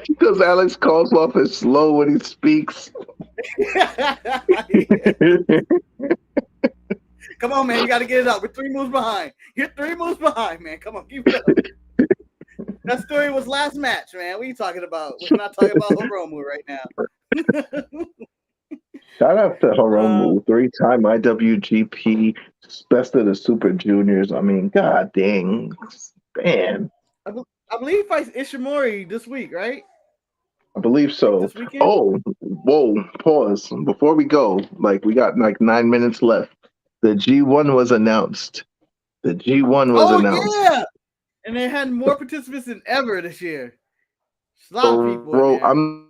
Because Alex Kozlov is slow when he speaks. Come on, man. You got to get it up. We're 3 moves behind. You're 3 moves behind, man. Come on. Keep it up. That story was last match, man. What are you talking about? We're not talking about Hiromu right now. Shout out to Hiromu, 3-time IWGP, best of the Super Juniors. I mean, god dang. Man. I believe he fights Ishimori this week, right? I believe so. Oh, whoa, pause. Before we go, we got 9 minutes left. The G1 was announced. announced. Yeah. And they had more participants than ever this year. A lot of people. Bro, I'm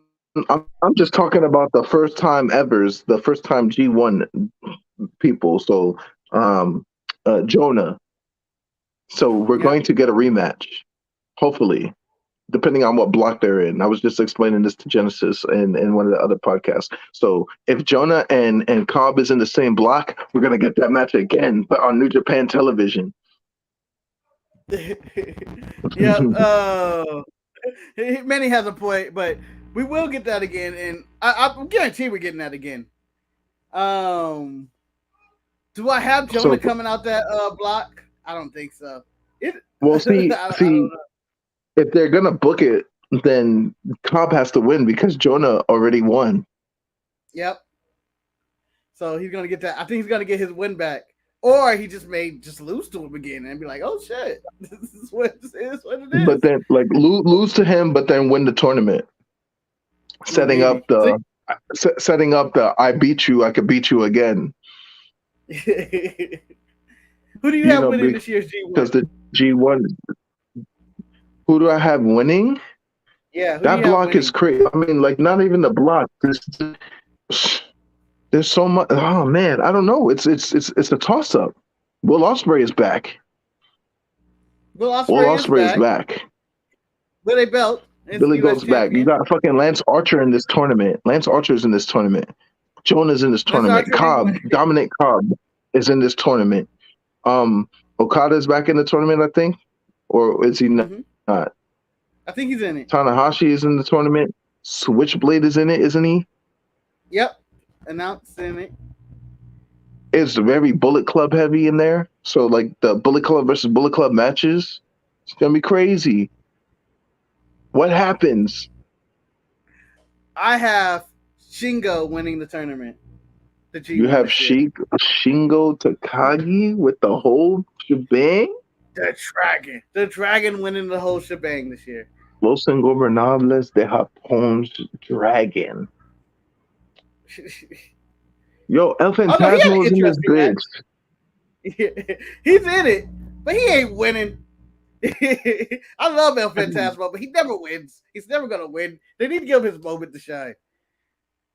just talking about the first time evers, the first time G1 people. So, Jonah. So we're going to get a rematch, hopefully, depending on what block they're in. I was just explaining this to Genesis and one of the other podcasts. So if Jonah and Cobb is in the same block, we're gonna get that match again, but on New Japan television. Yeah, Manny has a point, but we will get that again, and I guarantee we're getting that again. Do I have Jonah coming out that block? I don't think so. See, if they're gonna book it, then Cobb has to win because Jonah already won. Yep. So he's gonna get that. I think he's gonna get his win back. Or he just may lose to him again and be like, "Oh shit, this is what it is." But then, lose to him, but then win the tournament, setting up the "I beat you, I could beat you again." Who do you have winning this year's G1? Because the G1, who do I have winning? Yeah, that block is crazy. I mean, not even the block. There's so much. Oh man, I don't know. It's a toss up. Will Ospreay is back. Will Ospreay is back. With a belt. Billy goes back. You got fucking Lance Archer in this tournament. Lance Archer's in this tournament. Jonah's in this tournament. Dominic Cobb is in this tournament. Okada's back in the tournament, I think, or is he not? I think he's in it. Tanahashi is in the tournament. Switchblade is in it, isn't he? Yep. Announcing it. It's very Bullet Club heavy in there. So the Bullet Club versus Bullet Club matches, it's gonna be crazy. What happens? I have Shingo winning the tournament. The G1 you have Shingo Takagi with the whole shebang? The Dragon winning the whole shebang this year. Los Ingobernables de Japón's Dragon. Yo, El Phantasmo is in this bitch. He's in it, but he ain't winning. I love El Phantasmo, but he never wins. He's never gonna win. They need to give him his moment to shine.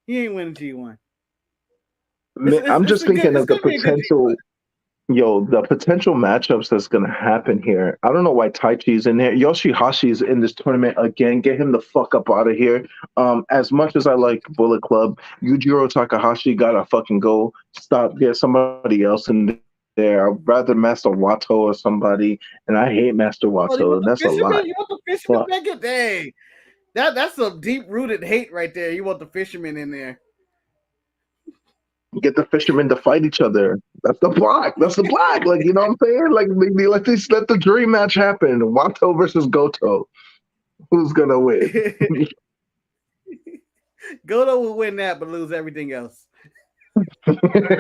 He ain't winning G1. I'm just thinking of the potential. Yo, the potential matchups that's gonna happen here. I don't know why Taichi's in here. Yoshihashi's in this tournament again. Get him the fuck up out of here. As much as I like Bullet Club, Yujiro Takahashi gotta fucking go. Stop. Get somebody else in there. I'd rather Master Wato or somebody. And I hate Master Wato. That's a lot. You want the fisherman back in? Dang. That's some deep rooted hate right there. You want the fisherman in there. Get the fishermen to fight each other. That's the block. Like, you know what I'm saying? Like, let the dream match happen. Wato versus Goto. Who's gonna win? Goto will win that, but lose everything else. We didn't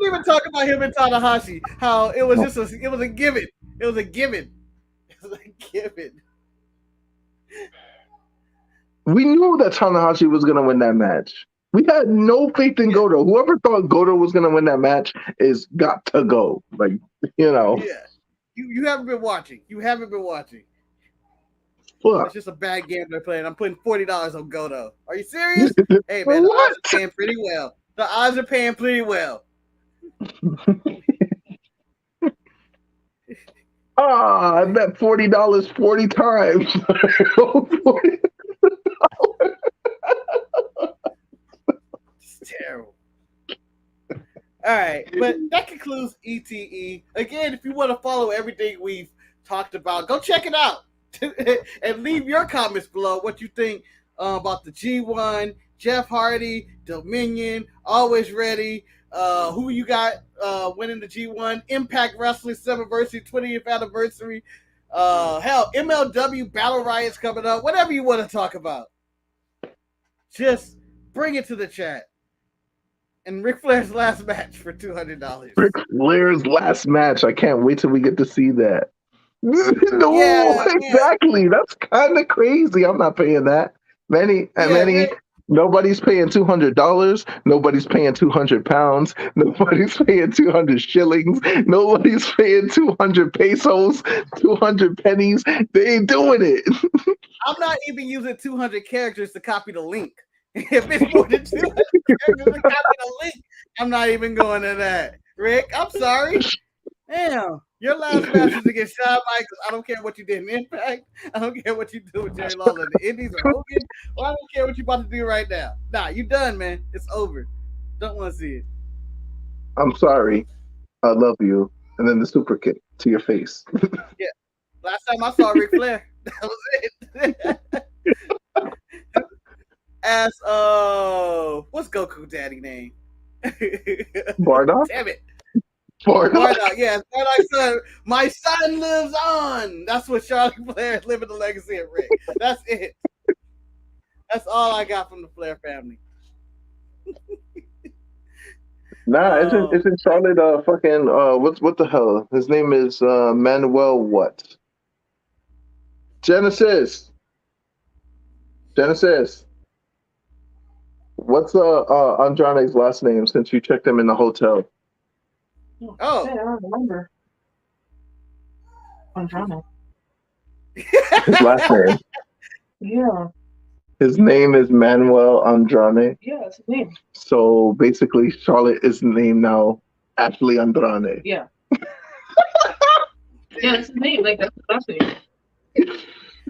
even talk about him and Tanahashi. How it was a given. It was a given. We knew that Tanahashi was gonna win that match. We had no faith in Goto. Whoever thought Goto was going to win that match is got to go. Like, you know. Yeah. You haven't been watching. Fuck. It's just a bad gambler playing. I'm putting $40 on Goto. Are you serious? Hey, man, the odds are paying pretty well. I bet $40 40 times. Terrible. All right, but that concludes ETE. Again, if you want to follow everything we've talked about, go check it out and leave your comments below what you think about the G1, Jeff Hardy, Dominion, Always Ready. Who you got winning the G1? Impact Wrestling 20th anniversary. Hell, MLW Battle Riot's coming up. Whatever you want to talk about, just bring it to the chat. And Ric Flair's last match for $200. Ric Flair's last match. I can't wait till we get to see that. Exactly. That's kind of crazy. I'm not paying that. Nobody's paying $200. Nobody's paying 200 pounds. Nobody's paying 200 shillings. Nobody's paying 200 pesos, 200 pennies. They ain't doing it. I'm not even using 200 characters to copy the link. If it's more than 200 characters to copy the link, I'm not even going to that. Rick, I'm sorry. Damn. Your last match is against Shawn Michaels. I don't care what you did in Impact. I don't care what you do with Jerry Lawler in the Indies or Hogan. Or I don't care what you're about to do right now. Nah, you done, man. It's over. Don't want to see it. I'm sorry. I love you. And then the super kick to your face. Yeah. Last time I saw Ric Flair, that was it. As what's Goku daddy name? Bardock? Damn it. Bardock, yes. Bardock son. My son lives on. That's what Charlotte Flair is living the legacy of Rick. That's it. That's all I got from the Flair family. Nah, isn't Charlotte fucking what the hell? His name is Manuel what? Genesis. What's Andrade's last name since you checked him in the hotel? Oh, I don't remember. Andrade. His last name. Yeah. His name is Manuel Andrade. Yeah, that's his name. So basically, Charlotte is named now Ashley Andrade. Yeah. Yeah, that's his name. Like, that's his last name.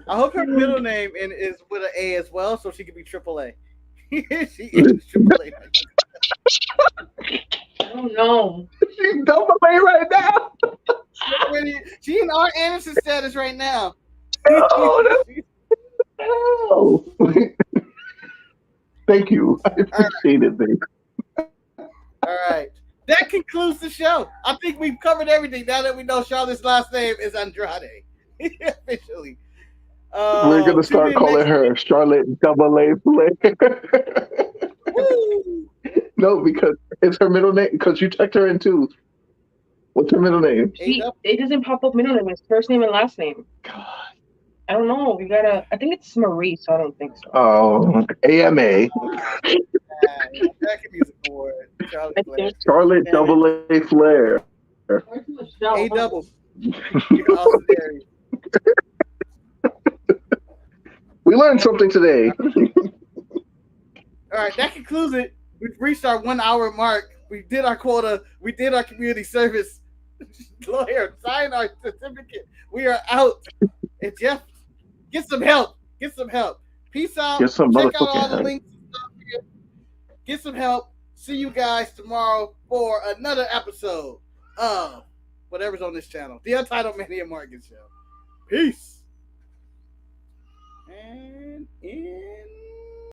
I hope her middle name is with an A as well, so she can be AAA. She is AAA. I don't know. She's double A right now. She in Art Anderson status right now. Oh, thank you. I appreciate it, babe. All right. That concludes the show. I think we've covered everything now that we know Charlotte's last name is Andrade. Officially. We're gonna start calling her Charlotte AA Flair. No, because it's her middle name. Because you checked her in too. What's her middle name? It doesn't pop up middle name. It's first name and last name. God. I don't know. We gotta. I think it's Marie, so I don't think so. Oh, AMA. That could be a word. Charlotte AA Flair. A double. You're awesome, Harry. We learned something today. All right, that concludes it. We've reached our 1 hour mark. We did our quota. We did our community service. Lawyer, sign our certificate. We are out. And Jeff, get some help. Get some help. Peace out. Get some Check out all motherfucking the help. links and stuff here. Get some help. See you guys tomorrow for another episode of whatever's on this channel, the Untitled Mania Market Show. Peace. And in